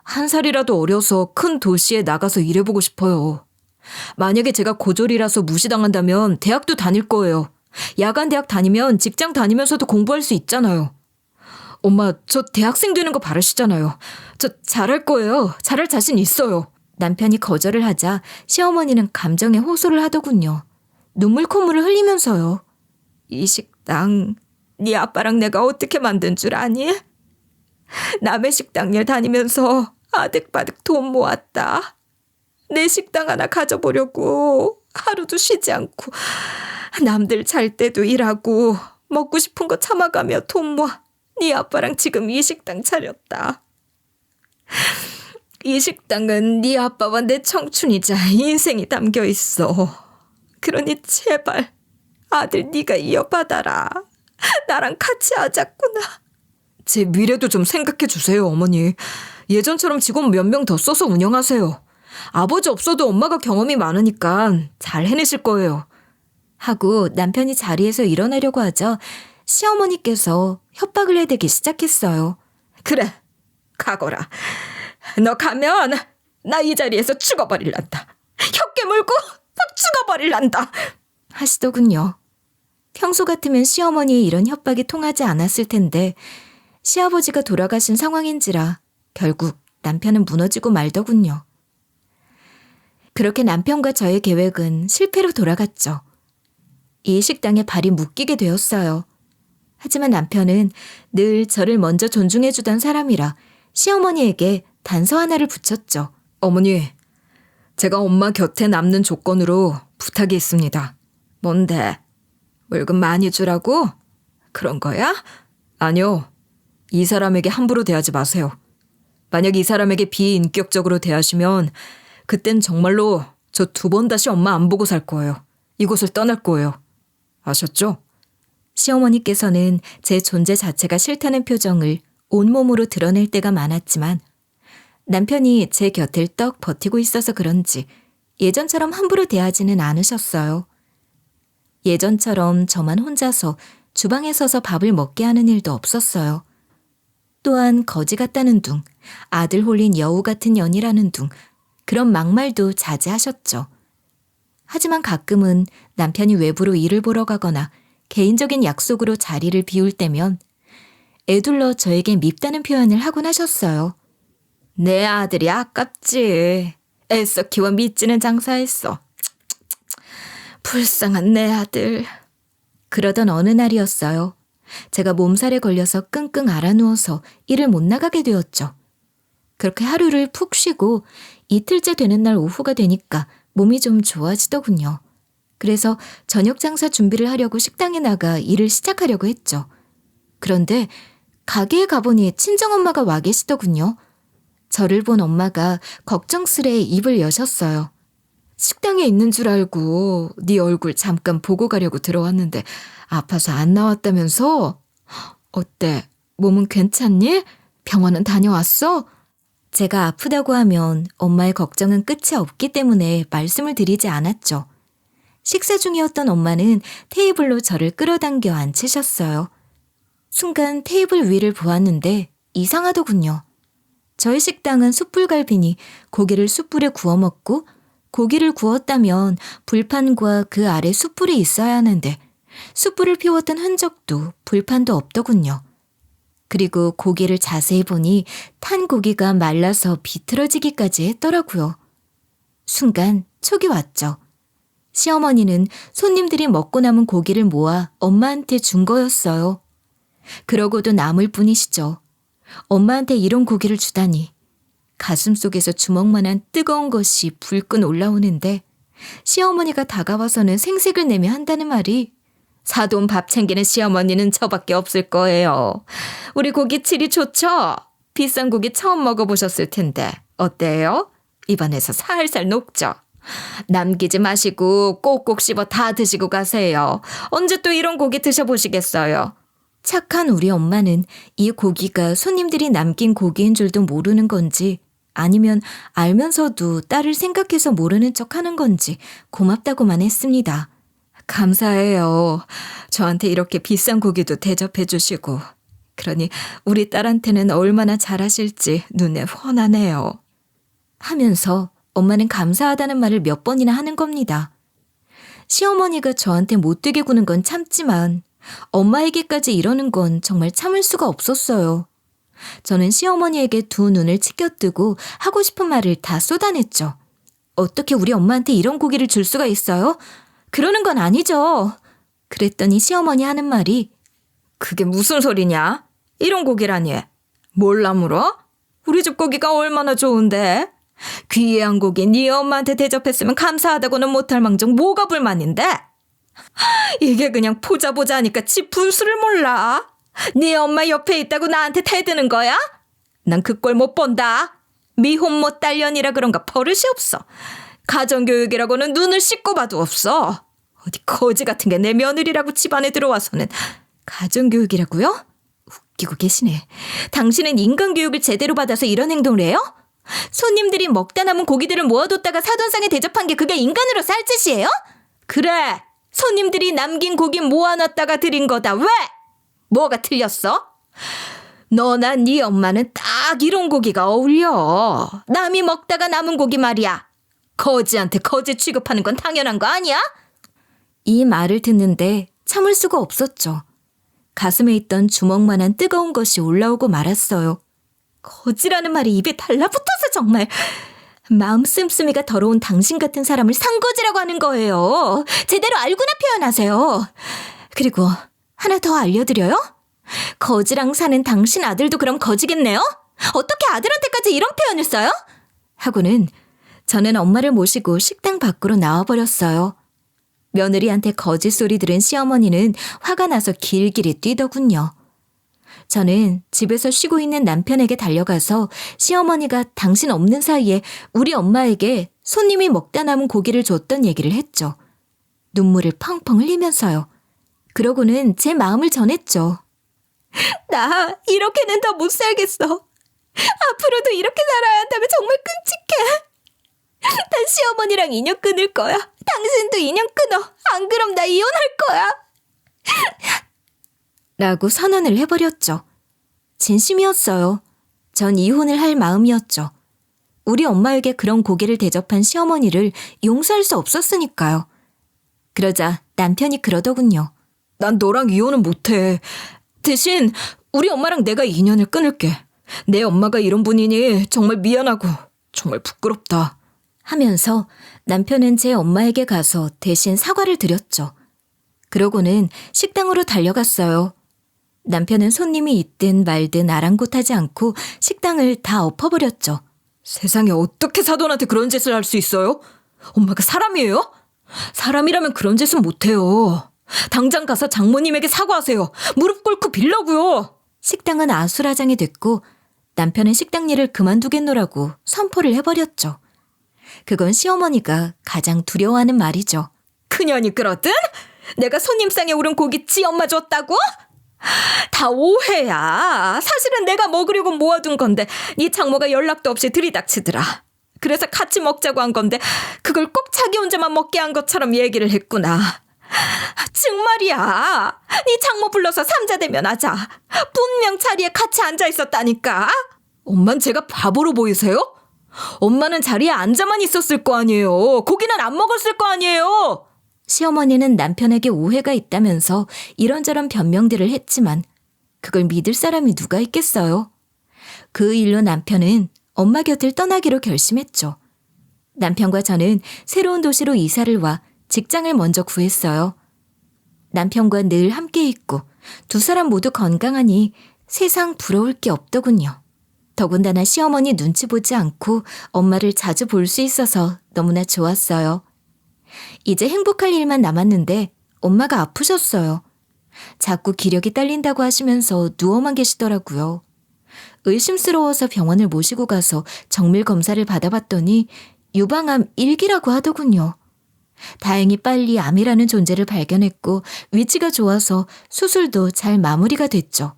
1살이라도 어려서 큰 도시에 나가서 일해보고 싶어요. 만약에 제가 고졸이라서 무시당한다면 대학도 다닐 거예요. 야간 대학 다니면 직장 다니면서도 공부할 수 있잖아요. 엄마, 저 대학생 되는 거 바라시잖아요. 저 잘할 거예요. 잘할 자신 있어요. 남편이 거절을 하자 시어머니는 감정에 호소를 하더군요. 눈물 콧물을 흘리면서요. 이 식당 네 아빠랑 내가 어떻게 만든 줄 아니? 남의 식당 일 다니면서 아득바득 돈 모았다. 내 식당 하나 가져보려고 하루도 쉬지 않고 남들 잘 때도 일하고 먹고 싶은 거 참아가며 돈 모아 네 아빠랑 지금 이 식당 차렸다. 이 식당은 네 아빠와 내 청춘이자 인생이 담겨 있어. 그러니 제발 아들 네가 이어받아라. 나랑 같이 하자꾸나. 제 미래도 좀 생각해 주세요, 어머니. 예전처럼 직원 몇 명 더 써서 운영하세요. 아버지 없어도 엄마가 경험이 많으니까 잘 해내실 거예요. 하고 남편이 자리에서 일어나려고 하자 시어머니께서 협박을 해대기 시작했어요. 그래, 가거라. 너 가면 나 이 자리에서 죽어버릴란다. 혀 깨물고 팍 죽어버릴란다. 하시더군요. 평소 같으면 시어머니의 이런 협박이 통하지 않았을 텐데 시아버지가 돌아가신 상황인지라 결국 남편은 무너지고 말더군요. 그렇게 남편과 저의 계획은 실패로 돌아갔죠. 이 식당에 발이 묶이게 되었어요. 하지만 남편은 늘 저를 먼저 존중해주던 사람이라 시어머니에게 단서 하나를 붙였죠. 어머니, 제가 엄마 곁에 남는 조건으로 부탁이 있습니다. 뭔데? 월급 많이 주라고? 그런 거야? 아니요. 이 사람에게 함부로 대하지 마세요. 만약 이 사람에게 비인격적으로 대하시면 그땐 정말로 저 2번 다시 엄마 안 보고 살 거예요. 이곳을 떠날 거예요. 아셨죠? 시어머니께서는 제 존재 자체가 싫다는 표정을 온몸으로 드러낼 때가 많았지만 남편이 제 곁을 떡 버티고 있어서 그런지 예전처럼 함부로 대하지는 않으셨어요. 예전처럼 저만 혼자서 주방에 서서 밥을 먹게 하는 일도 없었어요. 또한 거지 같다는 둥, 아들 홀린 여우 같은 년이라는 둥, 그런 막말도 자제하셨죠. 하지만 가끔은 남편이 외부로 일을 보러 가거나 개인적인 약속으로 자리를 비울 때면 애둘러 저에게 밉다는 표현을 하곤 하셨어요. 내 아들이 아깝지. 애써 키워 믿지는 장사했어. 불쌍한 내 아들. 그러던 어느 날이었어요. 제가 몸살에 걸려서 끙끙 앓아누워서 일을 못 나가게 되었죠. 그렇게 하루를 푹 쉬고 이틀째 되는 날 오후가 되니까 몸이 좀 좋아지더군요. 그래서 저녁 장사 준비를 하려고 식당에 나가 일을 시작하려고 했죠. 그런데 가게에 가보니 친정엄마가 와 계시더군요. 저를 본 엄마가 걱정스레 입을 여셨어요. 식당에 있는 줄 알고 네 얼굴 잠깐 보고 가려고 들어왔는데 아파서 안 나왔다면서? 어때? 몸은 괜찮니? 병원은 다녀왔어? 제가 아프다고 하면 엄마의 걱정은 끝이 없기 때문에 말씀을 드리지 않았죠. 식사 중이었던 엄마는 테이블로 저를 끌어당겨 앉히셨어요. 순간 테이블 위를 보았는데 이상하더군요. 저희 식당은 숯불갈비니 고기를 숯불에 구워 먹고 고기를 구웠다면 불판과 그 아래 숯불이 있어야 하는데 숯불을 피웠던 흔적도 불판도 없더군요. 그리고 고기를 자세히 보니 탄 고기가 말라서 비틀어지기까지 했더라고요. 순간 촉이 왔죠. 시어머니는 손님들이 먹고 남은 고기를 모아 엄마한테 준 거였어요. 그러고도 남을 뿐이시죠. 엄마한테 이런 고기를 주다니. 가슴속에서 주먹만한 뜨거운 것이 불끈 올라오는데 시어머니가 다가와서는 생색을 내며 한다는 말이 사돈 밥 챙기는 시어머니는 저밖에 없을 거예요. 우리 고기 질이 좋죠? 비싼 고기 처음 먹어보셨을 텐데 어때요? 입안에서 살살 녹죠? 남기지 마시고 꼭꼭 씹어 다 드시고 가세요. 언제 또 이런 고기 드셔보시겠어요? 착한 우리 엄마는 이 고기가 손님들이 남긴 고기인 줄도 모르는 건지 아니면 알면서도 딸을 생각해서 모르는 척 하는 건지 고맙다고만 했습니다. 감사해요. 저한테 이렇게 비싼 고기도 대접해 주시고. 그러니 우리 딸한테는 얼마나 잘하실지 눈에 훤하네요. 하면서 엄마는 감사하다는 말을 몇 번이나 하는 겁니다. 시어머니가 저한테 못되게 구는 건 참지만 엄마에게까지 이러는 건 정말 참을 수가 없었어요. 저는 시어머니에게 두 눈을 치켜뜨고 하고 싶은 말을 다 쏟아냈죠. 어떻게 우리 엄마한테 이런 고기를 줄 수가 있어요? 그러는 건 아니죠. 그랬더니 시어머니 하는 말이 그게 무슨 소리냐? 이런 고기라니. 몰라 물어? 우리 집 고기가 얼마나 좋은데? 귀한 고기 네 엄마한테 대접했으면 감사하다고는 못할 망정 뭐가 불만인데? 이게 그냥 보자 하니까 지 분수를 몰라. 네 엄마 옆에 있다고 나한테 대드는 거야? 난 그 꼴 못 본다. 미혼모 딸년이라 그런가 버릇이 없어. 가정교육이라고는 눈을 씻고 봐도 없어. 어디 거지 같은 게 내 며느리라고 집안에 들어와서는. 가정교육이라고요? 웃기고 계시네. 당신은 인간교육을 제대로 받아서 이런 행동을 해요? 손님들이 먹다 남은 고기들을 모아뒀다가 사돈상에 대접한 게 그게 인간으로 살 짓이에요? 그래, 손님들이 남긴 고기 모아놨다가 드린 거다. 왜? 뭐가 틀렸어? 너나 네 엄마는 딱 이런 고기가 어울려. 남이 먹다가 남은 고기 말이야. 거지한테 거지 취급하는 건 당연한 거 아니야? 이 말을 듣는데 참을 수가 없었죠. 가슴에 있던 주먹만한 뜨거운 것이 올라오고 말았어요. 거지라는 말이 입에 달라붙어서 정말. 마음 씀씀이가 더러운 당신 같은 사람을 상거지라고 하는 거예요. 제대로 알고나 표현하세요. 그리고 하나 더 알려드려요? 거지랑 사는 당신 아들도 그럼 거지겠네요? 어떻게 아들한테까지 이런 표현을 써요? 하고는 저는 엄마를 모시고 식당 밖으로 나와버렸어요. 며느리한테 거짓 소리 들은 시어머니는 화가 나서 길길이 뛰더군요. 저는 집에서 쉬고 있는 남편에게 달려가서 시어머니가 당신 없는 사이에 우리 엄마에게 손님이 먹다 남은 고기를 줬던 얘기를 했죠. 눈물을 펑펑 흘리면서요. 그러고는 제 마음을 전했죠. 나 이렇게는 더 못 살겠어. 앞으로도 이렇게 살아야 한다면 정말 끔찍해. 난 시어머니랑 인연 끊을 거야. 당신도 인연 끊어. 안 그럼 나 이혼할 거야. 라고 선언을 해버렸죠. 진심이었어요. 전 이혼을 할 마음이었죠. 우리 엄마에게 그런 고기를 대접한 시어머니를 용서할 수 없었으니까요. 그러자 남편이 그러더군요. 난 너랑 이혼은 못해. 대신 우리 엄마랑 내가 인연을 끊을게. 내 엄마가 이런 분이니 정말 미안하고 정말 부끄럽다. 하면서 남편은 제 엄마에게 가서 대신 사과를 드렸죠. 그러고는 식당으로 달려갔어요. 남편은 손님이 있든 말든 아랑곳하지 않고 식당을 다 엎어버렸죠. 세상에 어떻게 사돈한테 그런 짓을 할 수 있어요? 엄마가 사람이에요? 사람이라면 그런 짓은 못해요. 당장 가서 장모님에게 사과하세요. 무릎 꿇고 빌라고요. 식당은 아수라장이 됐고 남편은 식당 일을 그만두겠노라고 선포를 해버렸죠. 그건 시어머니가 가장 두려워하는 말이죠. 그년이 그러든? 내가 손님상에 오른 고기 지 엄마 줬다고? 다 오해야. 사실은 내가 먹으려고 모아둔 건데 네 장모가 연락도 없이 들이닥치더라. 그래서 같이 먹자고 한 건데 그걸 꼭 자기 혼자만 먹게 한 것처럼 얘기를 했구나. 정말이야. 네 장모 불러서 삼자대면 하자. 분명 자리에 같이 앉아 있었다니까. 엄만 제가 바보로 보이세요? 엄마는 자리에 앉아만 있었을 거 아니에요. 고기는 안 먹었을 거 아니에요. 시어머니는 남편에게 오해가 있다면서 이런저런 변명들을 했지만 그걸 믿을 사람이 누가 있겠어요. 그 일로 남편은 엄마 곁을 떠나기로 결심했죠. 남편과 저는 새로운 도시로 이사를 와 직장을 먼저 구했어요. 남편과 늘 함께 있고 두 사람 모두 건강하니 세상 부러울 게 없더군요. 더군다나 시어머니 눈치 보지 않고 엄마를 자주 볼 수 있어서 너무나 좋았어요. 이제 행복할 일만 남았는데 엄마가 아프셨어요. 자꾸 기력이 딸린다고 하시면서 누워만 계시더라고요. 의심스러워서 병원을 모시고 가서 정밀 검사를 받아봤더니 유방암 1기라고 하더군요. 다행히 빨리 암이라는 존재를 발견했고 위치가 좋아서 수술도 잘 마무리가 됐죠.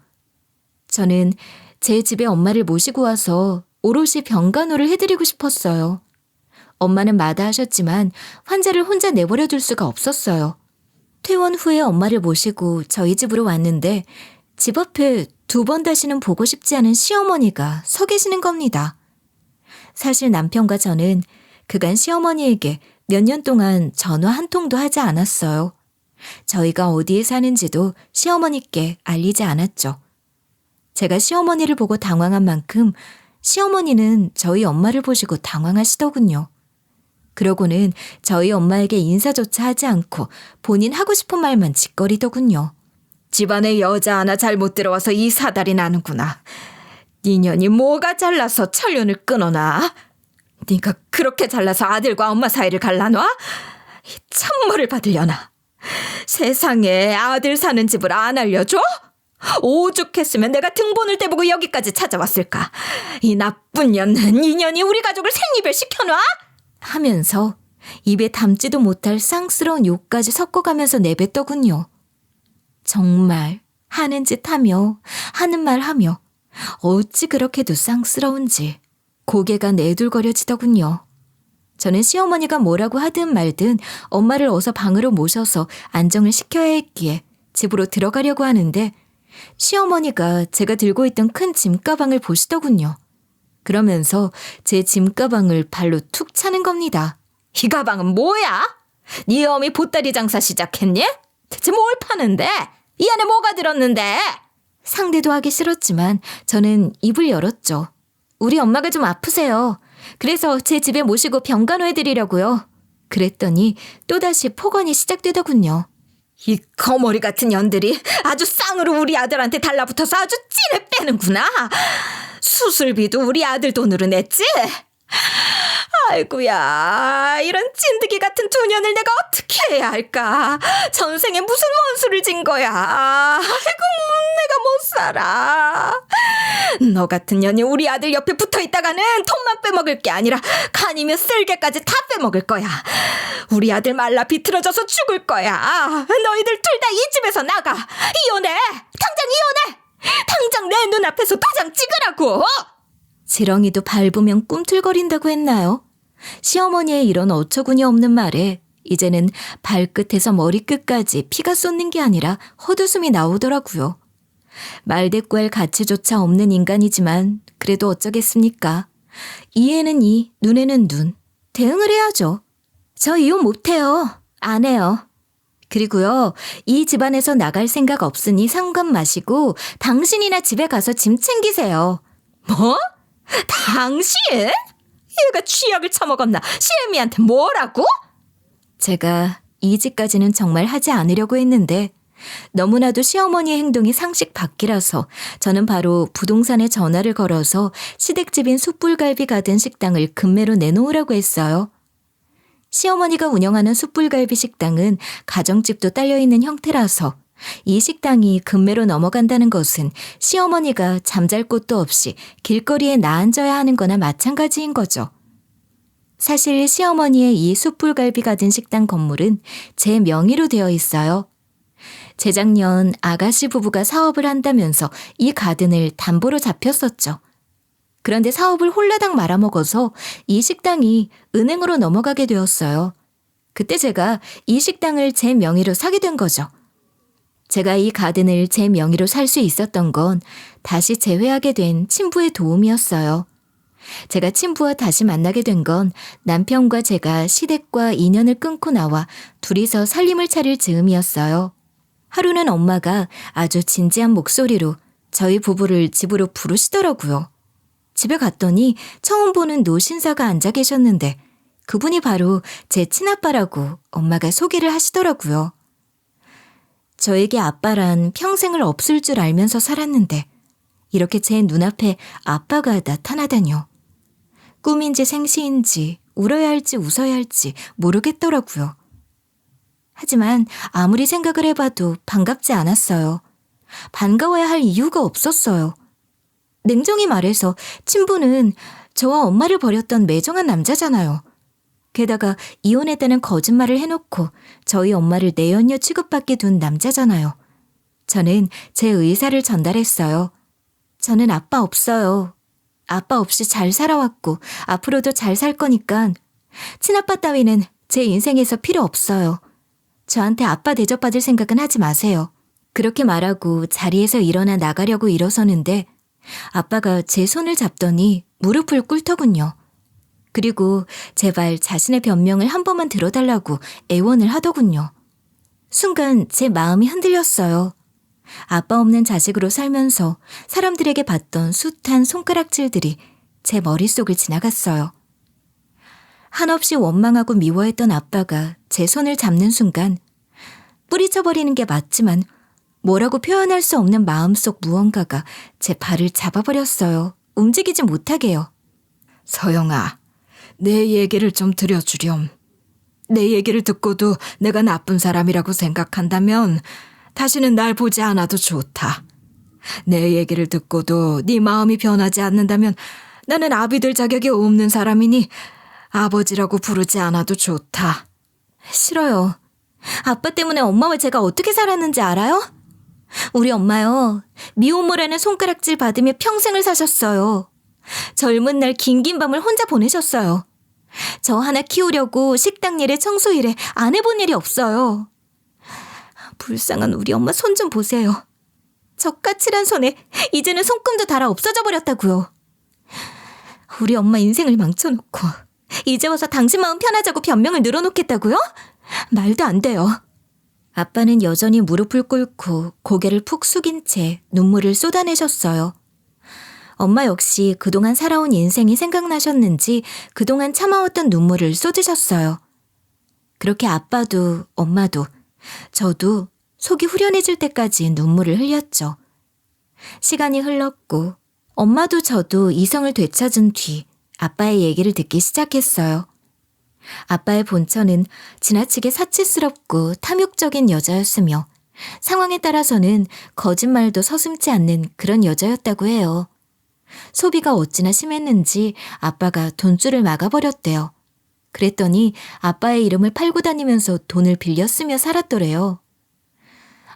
저는 제 집에 엄마를 모시고 와서 오롯이 병간호를 해드리고 싶었어요. 엄마는 마다하셨지만 환자를 혼자 내버려 둘 수가 없었어요. 퇴원 후에 엄마를 모시고 저희 집으로 왔는데 집 앞에 2번 다시는 보고 싶지 않은 시어머니가 서 계시는 겁니다. 사실 남편과 저는 그간 시어머니에게 몇 년 동안 전화 한 통도 하지 않았어요. 저희가 어디에 사는지도 시어머니께 알리지 않았죠. 제가 시어머니를 보고 당황한 만큼 시어머니는 저희 엄마를 보시고 당황하시더군요. 그러고는 저희 엄마에게 인사조차 하지 않고 본인 하고 싶은 말만 짓거리더군요. 집안에 여자 하나 잘못 들어와서 이 사달이 나는구나. 니년이 뭐가 잘나서 천륜을 끊어놔? 네가 그렇게 잘나서 아들과 엄마 사이를 갈라놔? 이 천벌을 받으려나? 세상에 아들 사는 집을 안 알려줘? 오죽했으면 내가 등본을 떼보고 여기까지 찾아왔을까? 이 나쁜 년은 이년이 우리 가족을 생이별 시켜놔? 하면서 입에 담지도 못할 쌍스러운 욕까지 섞어가면서 내뱉더군요. 정말 하는 짓 하며 하는 말 하며 어찌 그렇게도 쌍스러운지 고개가 내둘거려지더군요. 저는 시어머니가 뭐라고 하든 말든 엄마를 어서 방으로 모셔서 안정을 시켜야 했기에 집으로 들어가려고 하는데 시어머니가 제가 들고 있던 큰 짐가방을 보시더군요. 그러면서 제 짐가방을 발로 툭 차는 겁니다. 이 가방은 뭐야? 네 어미 보따리 장사 시작했니? 대체 뭘 파는데? 이 안에 뭐가 들었는데? 상대도 하기 싫었지만 저는 입을 열었죠. 우리 엄마가 좀 아프세요. 그래서 제 집에 모시고 병간호해드리려고요. 그랬더니 또다시 폭언이 시작되더군요. 이 거머리 같은 년들이 아주 쌍으로 우리 아들한테 달라붙어서 아주 찐을 빼는구나. 수술비도 우리 아들 돈으로 냈지? 아이고야, 이런 찐득이 같은 두 년을 내가 어떻게 해야 할까? 전생에 무슨 원수를 진 거야. 아이고, 내가 못 살아. 너 같은 년이 우리 아들 옆에 붙어 있다가는 돈만 빼먹을 게 아니라 간이며 쓸개까지 다 빼먹을 거야. 우리 아들 말라 비틀어져서 죽을 거야. 너희들 둘 다 이 집에서 나가. 이혼해. 당장 이혼해. 당장 내 눈앞에서 도장 찍으라고. 지렁이도 밟으면 꿈틀거린다고 했나요? 시어머니의 이런 어처구니 없는 말에 이제는 발끝에서 머리끝까지 피가 쏟는 게 아니라 헛웃음이 나오더라고요. 말대꾸할 가치조차 없는 인간이지만 그래도 어쩌겠습니까? 이에는 이, 눈에는 눈. 대응을 해야죠. 저 이혼 못해요. 안 해요. 그리고요, 이 집안에서 나갈 생각 없으니 상관 마시고 당신이나 집에 가서 짐 챙기세요. 뭐? 당신? 얘가 쥐약을 처먹었나? 시애미한테 뭐라고? 제가 이 집까지는 정말 하지 않으려고 했는데 너무나도 시어머니의 행동이 상식 밖이라서 저는 바로 부동산에 전화를 걸어서 시댁집인 숯불갈비 가든 식당을 급매로 내놓으라고 했어요. 시어머니가 운영하는 숯불갈비 식당은 가정집도 딸려있는 형태라서 이 식당이 급매로 넘어간다는 것은 시어머니가 잠잘 곳도 없이 길거리에 나앉아야 하는 거나 마찬가지인 거죠. 사실 시어머니의 이 숯불갈비 가든 식당 건물은 제 명의로 되어 있어요. 재작년 아가씨 부부가 사업을 한다면서 이 가든을 담보로 잡혔었죠. 그런데 사업을 홀라당 말아먹어서 이 식당이 은행으로 넘어가게 되었어요. 그때 제가 이 식당을 제 명의로 사게 된 거죠. 제가 이 가든을 제 명의로 살 수 있었던 건 다시 재회하게 된 친부의 도움이었어요. 제가 친부와 다시 만나게 된 건 남편과 제가 시댁과 인연을 끊고 나와 둘이서 살림을 차릴 즈음이었어요. 하루는 엄마가 아주 진지한 목소리로 저희 부부를 집으로 부르시더라고요. 집에 갔더니 처음 보는 노신사가 앉아 계셨는데 그분이 바로 제 친아빠라고 엄마가 소개를 하시더라고요. 저에게 아빠란 평생을 없을 줄 알면서 살았는데 이렇게 제 눈앞에 아빠가 나타나다뇨. 꿈인지 생시인지 울어야 할지 웃어야 할지 모르겠더라고요. 하지만 아무리 생각을 해봐도 반갑지 않았어요. 반가워야 할 이유가 없었어요. 냉정히 말해서 친부는 저와 엄마를 버렸던 매정한 남자잖아요. 게다가 이혼했다는 거짓말을 해놓고 저희 엄마를 내연녀 취급받게 둔 남자잖아요. 저는 제 의사를 전달했어요. 저는 아빠 없어요. 아빠 없이 잘 살아왔고 앞으로도 잘 살 거니까 친아빠 따위는 제 인생에서 필요 없어요. 저한테 아빠 대접받을 생각은 하지 마세요. 그렇게 말하고 자리에서 일어나 나가려고 일어서는데 아빠가 제 손을 잡더니 무릎을 꿇더군요. 그리고 제발 자신의 변명을 한 번만 들어달라고 애원을 하더군요. 순간 제 마음이 흔들렸어요. 아빠 없는 자식으로 살면서 사람들에게 받던 숱한 손가락질들이 제 머릿속을 지나갔어요. 한없이 원망하고 미워했던 아빠가 제 손을 잡는 순간 뿌리쳐버리는 게 맞지만 뭐라고 표현할 수 없는 마음속 무언가가 제 발을 잡아버렸어요. 움직이지 못하게요. 서영아, 내 얘기를 좀 들려주렴. 내 얘기를 듣고도 내가 나쁜 사람이라고 생각한다면 다시는 날 보지 않아도 좋다. 내 얘기를 듣고도 네 마음이 변하지 않는다면 나는 아비 될 자격이 없는 사람이니 아버지라고 부르지 않아도 좋다. 싫어요. 아빠 때문에 엄마와 제가 어떻게 살았는지 알아요? 우리 엄마요. 미혼모라는 손가락질 받으며 평생을 사셨어요. 젊은 날 긴긴 밤을 혼자 보내셨어요. 저 하나 키우려고 식당 일에 청소 일에 안 해본 일이 없어요. 불쌍한 우리 엄마 손 좀 보세요. 저 까칠한 손에 이제는 손금도 닳아 없어져 버렸다고요. 우리 엄마 인생을 망쳐놓고 이제 와서 당신 마음 편하자고 변명을 늘어놓겠다고요? 말도 안 돼요. 아빠는 여전히 무릎을 꿇고 고개를 푹 숙인 채 눈물을 쏟아내셨어요. 엄마 역시 그동안 살아온 인생이 생각나셨는지 그동안 참아왔던 눈물을 쏟으셨어요. 그렇게 아빠도 엄마도 저도 속이 후련해질 때까지 눈물을 흘렸죠. 시간이 흘렀고 엄마도 저도 이성을 되찾은 뒤 아빠의 얘기를 듣기 시작했어요. 아빠의 본처는 지나치게 사치스럽고 탐욕적인 여자였으며 상황에 따라서는 거짓말도 서슴지 않는 그런 여자였다고 해요. 소비가 어찌나 심했는지 아빠가 돈줄을 막아버렸대요. 그랬더니 아빠의 이름을 팔고 다니면서 돈을 빌려 쓰며 살았더래요.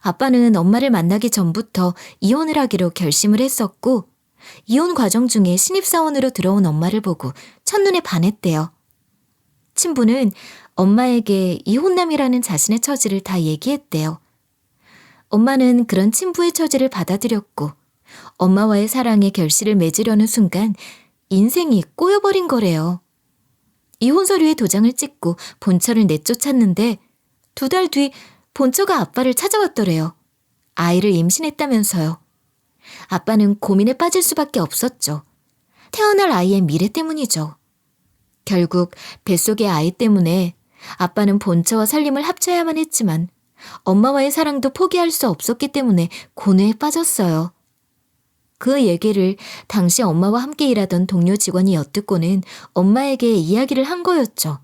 아빠는 엄마를 만나기 전부터 이혼을 하기로 결심을 했었고 이혼 과정 중에 신입사원으로 들어온 엄마를 보고 첫눈에 반했대요. 친부는 엄마에게 이혼남이라는 자신의 처지를 다 얘기했대요. 엄마는 그런 친부의 처지를 받아들였고 엄마와의 사랑의 결실을 맺으려는 순간 인생이 꼬여버린 거래요. 이혼 서류에 도장을 찍고 본처를 내쫓았는데 2달 뒤 본처가 아빠를 찾아왔더래요. 아이를 임신했다면서요. 아빠는 고민에 빠질 수밖에 없었죠. 태어날 아이의 미래 때문이죠. 결국 뱃속의 아이 때문에 아빠는 본처와 살림을 합쳐야만 했지만 엄마와의 사랑도 포기할 수 없었기 때문에 고뇌에 빠졌어요. 그 얘기를 당시 엄마와 함께 일하던 동료 직원이 엿듣고는 엄마에게 이야기를 한 거였죠.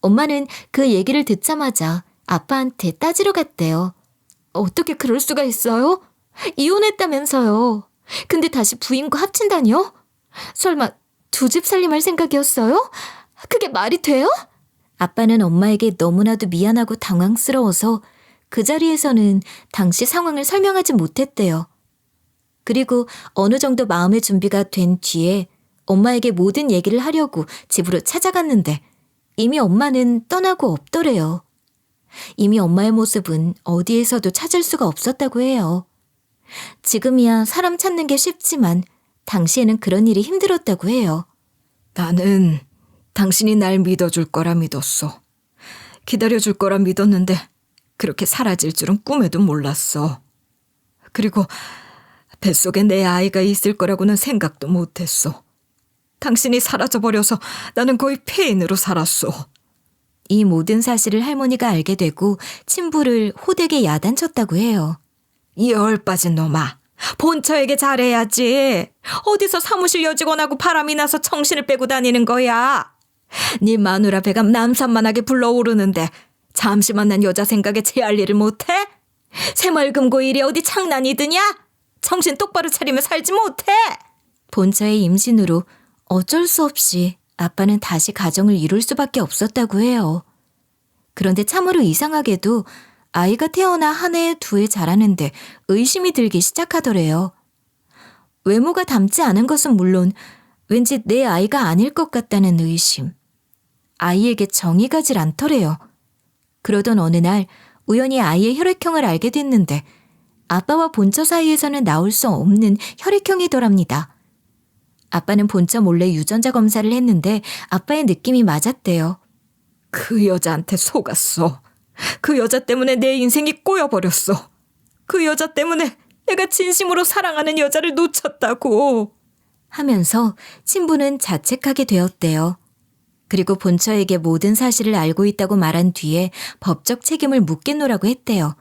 엄마는 그 얘기를 듣자마자 아빠한테 따지러 갔대요. 어떻게 그럴 수가 있어요? 이혼했다면서요. 근데 다시 부인과 합친다니요? 설마 2집 살림할 생각이었어요? 그게 말이 돼요? 아빠는 엄마에게 너무나도 미안하고 당황스러워서 그 자리에서는 당시 상황을 설명하지 못했대요. 그리고 어느 정도 마음의 준비가 된 뒤에 엄마에게 모든 얘기를 하려고 집으로 찾아갔는데 이미 엄마는 떠나고 없더래요. 이미 엄마의 모습은 어디에서도 찾을 수가 없었다고 해요. 지금이야 사람 찾는 게 쉽지만 당시에는 그런 일이 힘들었다고 해요. 나는 당신이 날 믿어줄 거라 믿었어. 기다려줄 거라 믿었는데 그렇게 사라질 줄은 꿈에도 몰랐어. 그리고 뱃속에 내 아이가 있을 거라고는 생각도 못했어. 당신이 사라져버려서 나는 거의 폐인으로 살았어. 이 모든 사실을 할머니가 알게 되고 친부를 호되게 야단쳤다고 해요. 이 얼빠진 놈아. 본처에게 잘해야지. 어디서 사무실 여직원하고 바람이 나서 정신을 빼고 다니는 거야. 네 마누라 배가 남산만하게 불러오르는데 잠시 만난 여자 생각에 제할 일을 못해? 새말금고 일이 어디 장난이 드냐? 정신 똑바로 차리며 살지 못해? 본처의 임신으로 어쩔 수 없이 아빠는 다시 가정을 이룰 수밖에 없었다고 해요. 그런데 참으로 이상하게도 아이가 태어나 한 해, 두 해 자라는데 의심이 들기 시작하더래요. 외모가 닮지 않은 것은 물론 왠지 내 아이가 아닐 것 같다는 의심. 아이에게 정이 가질 않더래요. 그러던 어느 날 우연히 아이의 혈액형을 알게 됐는데 아빠와 본처 사이에서는 나올 수 없는 혈액형이더랍니다. 아빠는 본처 몰래 유전자 검사를 했는데 아빠의 느낌이 맞았대요. 그 여자한테 속았어. 그 여자 때문에 내 인생이 꼬여버렸어. 그 여자 때문에 내가 진심으로 사랑하는 여자를 놓쳤다고. 하면서 친부는 자책하게 되었대요. 그리고 본처에게 모든 사실을 알고 있다고 말한 뒤에 법적 책임을 묻겠노라고 했대요.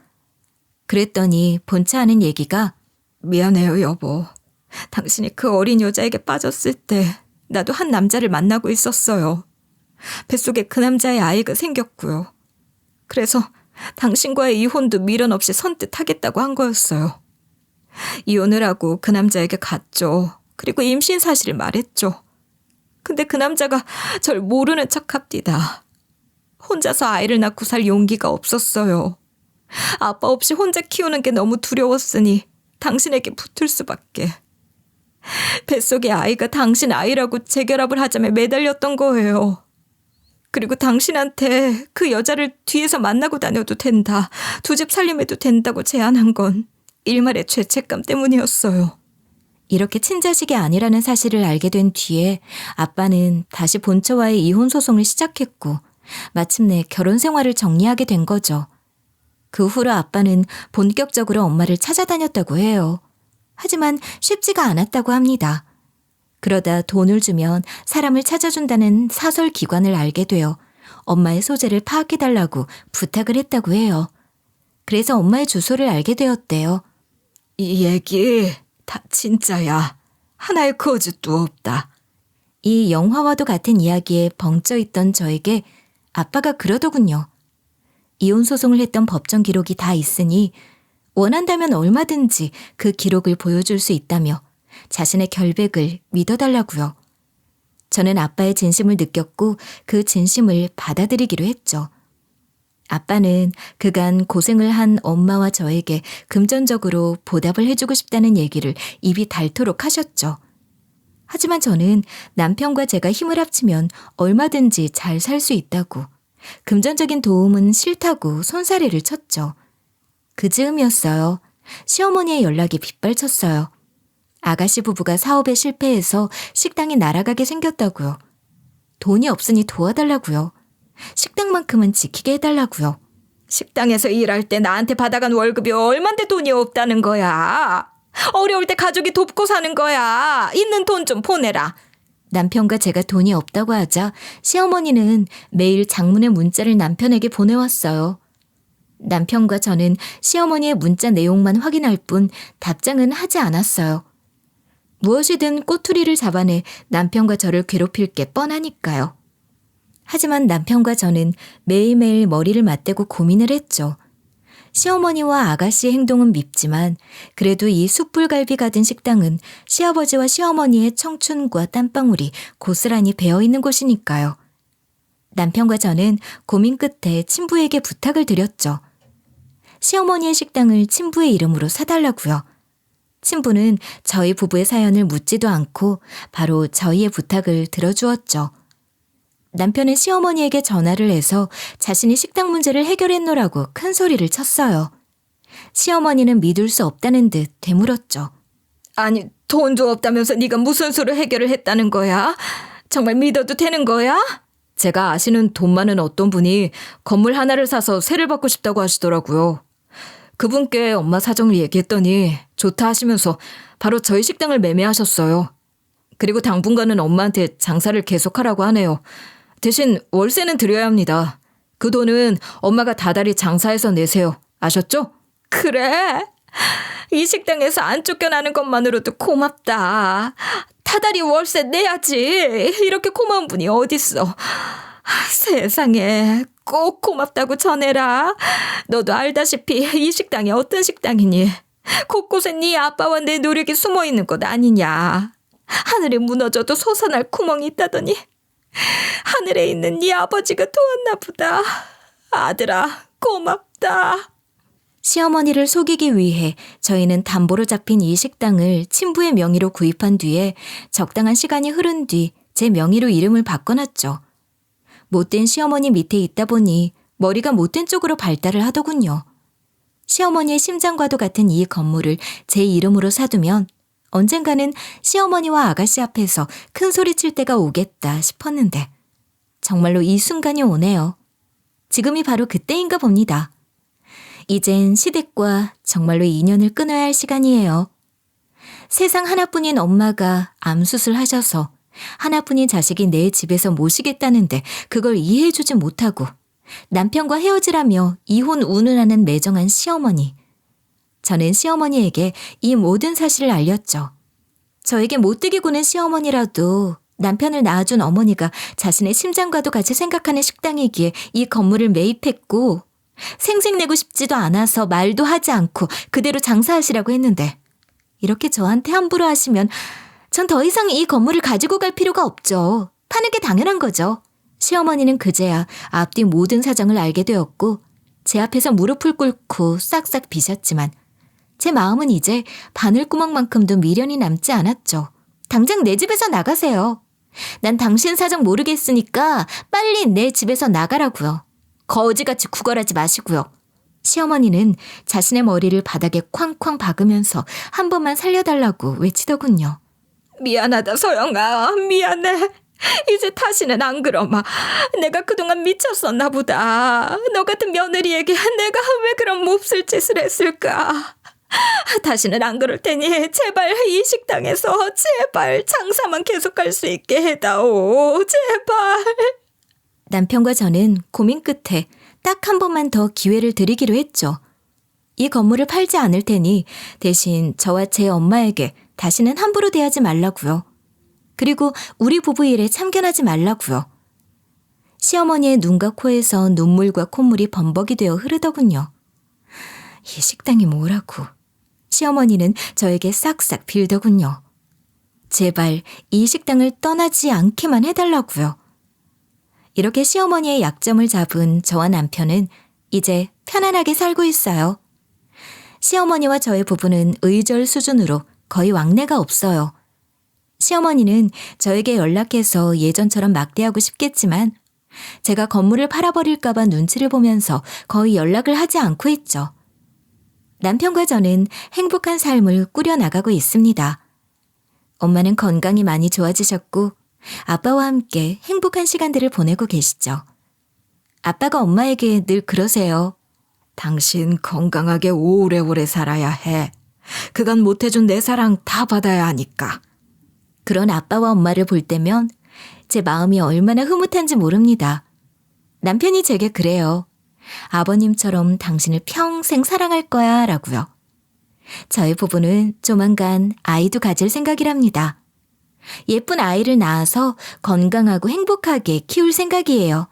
그랬더니 본처 하는 얘기가 미안해요, 여보. 당신이 그 어린 여자에게 빠졌을 때 나도 한 남자를 만나고 있었어요. 뱃속에 그 남자의 아이가 생겼고요. 그래서 당신과의 이혼도 미련 없이 선뜻 하겠다고 한 거였어요. 이혼을 하고 그 남자에게 갔죠. 그리고 임신 사실을 말했죠. 근데 그 남자가 절 모르는 척합디다. 혼자서 아이를 낳고 살 용기가 없었어요. 아빠 없이 혼자 키우는 게 너무 두려웠으니 당신에게 붙을 수밖에. 뱃속의 아이가 당신 아이라고 재결합을 하자며 매달렸던 거예요. 그리고 당신한테 그 여자를 뒤에서 만나고 다녀도 된다. 두 집 살림해도 된다고 제안한 건 일말의 죄책감 때문이었어요. 이렇게 친자식이 아니라는 사실을 알게 된 뒤에 아빠는 다시 본처와의 이혼 소송을 시작했고 마침내 결혼 생활을 정리하게 된 거죠. 그 후로 아빠는 본격적으로 엄마를 찾아다녔다고 해요. 하지만 쉽지가 않았다고 합니다. 그러다 돈을 주면 사람을 찾아준다는 사설 기관을 알게 되어 엄마의 소재를 파악해달라고 부탁을 했다고 해요. 그래서 엄마의 주소를 알게 되었대요. 이 얘기 다 진짜야. 하나의 거짓도 없다. 이 영화와도 같은 이야기에 벙쪄있던 저에게 아빠가 그러더군요. 이혼 소송을 했던 법정 기록이 다 있으니 원한다면 얼마든지 그 기록을 보여줄 수 있다며 자신의 결백을 믿어달라고요. 저는 아빠의 진심을 느꼈고 그 진심을 받아들이기로 했죠. 아빠는 그간 고생을 한 엄마와 저에게 금전적으로 보답을 해주고 싶다는 얘기를 입이 닳도록 하셨죠. 하지만 저는 남편과 제가 힘을 합치면 얼마든지 잘 살 수 있다고, 금전적인 도움은 싫다고 손사래를 쳤죠. 그 즈음이었어요. 시어머니의 연락이 빗발쳤어요. 아가씨 부부가 사업에 실패해서 식당이 날아가게 생겼다고요. 돈이 없으니 도와달라고요. 식당만큼은 지키게 해달라고요. 식당에서 일할 때 나한테 받아간 월급이 얼만데 돈이 없다는 거야. 어려울 때 가족이 돕고 사는 거야. 있는 돈 좀 보내라. 남편과 제가 돈이 없다고 하자 시어머니는 매일 장문의 문자를 남편에게 보내왔어요. 남편과 저는 시어머니의 문자 내용만 확인할 뿐 답장은 하지 않았어요. 무엇이든 꼬투리를 잡아내 남편과 저를 괴롭힐 게 뻔하니까요. 하지만 남편과 저는 매일매일 머리를 맞대고 고민을 했죠. 시어머니와 아가씨의 행동은 밉지만 그래도 이 숯불갈비 가든 식당은 시아버지와 시어머니의 청춘과 땀방울이 고스란히 배어있는 곳이니까요. 남편과 저는 고민 끝에 친부에게 부탁을 드렸죠. 시어머니의 식당을 친부의 이름으로 사달라고요. 친부는 저희 부부의 사연을 묻지도 않고 바로 저희의 부탁을 들어주었죠. 남편은 시어머니에게 전화를 해서 자신이 식당 문제를 해결했노라고 큰 소리를 쳤어요. 시어머니는 믿을 수 없다는 듯 되물었죠. 아니, 돈도 없다면서 네가 무슨 수로 해결을 했다는 거야? 정말 믿어도 되는 거야? 제가 아시는 돈 많은 어떤 분이 건물 하나를 사서 세를 받고 싶다고 하시더라고요. 그분께 엄마 사정을 얘기했더니 좋다 하시면서 바로 저희 식당을 매매하셨어요. 그리고 당분간은 엄마한테 장사를 계속하라고 하네요. 대신 월세는 드려야 합니다. 그 돈은 엄마가 다달이 장사해서 내세요. 아셨죠? 그래? 이 식당에서 안 쫓겨나는 것만으로도 고맙다. 다달이 월세 내야지. 이렇게 고마운 분이 어딨어. 세상에, 꼭 고맙다고 전해라. 너도 알다시피 이 식당이 어떤 식당이니. 곳곳에 네 아빠와 내 노력이 숨어있는 것 아니냐. 하늘에 무너져도 솟아날 구멍이 있다더니 하늘에 있는 네 아버지가 도왔나 보다. 아들아, 고맙다. 시어머니를 속이기 위해 저희는 담보로 잡힌 이 식당을 친부의 명의로 구입한 뒤에 적당한 시간이 흐른 뒤 제 명의로 이름을 바꿔놨죠. 못된 시어머니 밑에 있다 보니 머리가 못된 쪽으로 발달을 하더군요. 시어머니의 심장과도 같은 이 건물을 제 이름으로 사두면 언젠가는 시어머니와 아가씨 앞에서 큰 소리 칠 때가 오겠다 싶었는데 정말로 이 순간이 오네요. 지금이 바로 그때인가 봅니다. 이젠 시댁과 정말로 인연을 끊어야 할 시간이에요. 세상 하나뿐인 엄마가 암수술 하셔서 하나뿐인 자식이 내 집에서 모시겠다는데 그걸 이해해주지 못하고 남편과 헤어지라며 이혼 운운하는 매정한 시어머니. 저는 시어머니에게 이 모든 사실을 알렸죠. 저에게 못되게 구는 시어머니라도 남편을 낳아준 어머니가 자신의 심장과도 같이 생각하는 식당이기에 이 건물을 매입했고 생색내고 싶지도 않아서 말도 하지 않고 그대로 장사하시라고 했는데 이렇게 저한테 함부로 하시면 전 더 이상 이 건물을 가지고 갈 필요가 없죠. 파는 게 당연한 거죠. 시어머니는 그제야 앞뒤 모든 사정을 알게 되었고 제 앞에서 무릎을 꿇고 싹싹 비셨지만 제 마음은 이제 바늘구멍만큼도 미련이 남지 않았죠. 당장 내 집에서 나가세요. 난 당신 사정 모르겠으니까 빨리 내 집에서 나가라고요. 거지같이 구걸하지 마시고요. 시어머니는 자신의 머리를 바닥에 쾅쾅 박으면서 한 번만 살려달라고 외치더군요. 미안하다, 소영아. 미안해. 이제 다시는 안 그러마. 내가 그동안 미쳤었나 보다. 너 같은 며느리에게 내가 왜 그런 몹쓸 짓을 했을까. 다시는 안 그럴 테니 제발 이 식당에서 제발 장사만 계속할 수 있게 해다오. 제발. 남편과 저는 고민 끝에 딱 한 번만 더 기회를 드리기로 했죠. 이 건물을 팔지 않을 테니 대신 저와 제 엄마에게 다시는 함부로 대하지 말라고요. 그리고 우리 부부 일에 참견하지 말라고요. 시어머니의 눈과 코에서 눈물과 콧물이 범벅이 되어 흐르더군요. 이 식당이 뭐라고. 시어머니는 저에게 싹싹 빌더군요. 제발 이 식당을 떠나지 않게만 해달라고요. 이렇게 시어머니의 약점을 잡은 저와 남편은 이제 편안하게 살고 있어요. 시어머니와 저의 부부는 의절 수준으로 거의 왕래가 없어요. 시어머니는 저에게 연락해서 예전처럼 막대하고 싶겠지만 제가 건물을 팔아버릴까봐 눈치를 보면서 거의 연락을 하지 않고 있죠. 남편과 저는 행복한 삶을 꾸려나가고 있습니다. 엄마는 건강이 많이 좋아지셨고 아빠와 함께 행복한 시간들을 보내고 계시죠. 아빠가 엄마에게 늘 그러세요. 당신 건강하게 오래오래 살아야 해. 그간 못해준 내 사랑 다 받아야 하니까. 그런 아빠와 엄마를 볼 때면 제 마음이 얼마나 흐뭇한지 모릅니다. 남편이 제게 그래요. 아버님처럼 당신을 평생 사랑할 거야 라고요. 저희 부부는 조만간 아이도 가질 생각이랍니다. 예쁜 아이를 낳아서 건강하고 행복하게 키울 생각이에요.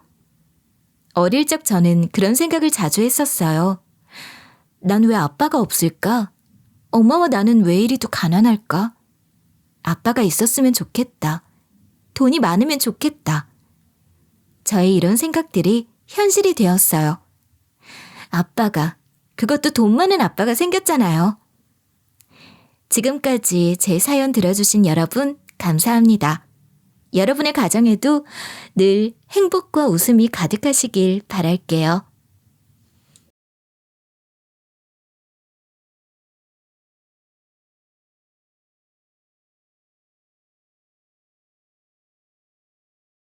어릴 적 저는 그런 생각을 자주 했었어요. 난 왜 아빠가 없을까? 엄마와 나는 왜 이리도 가난할까? 아빠가 있었으면 좋겠다. 돈이 많으면 좋겠다. 저의 이런 생각들이 현실이 되었어요. 아빠가 그것도 돈 많은 아빠가 생겼잖아요. 지금까지 제 사연 들어주신 여러분 감사합니다. 여러분의 가정에도 늘 행복과 웃음이 가득하시길 바랄게요.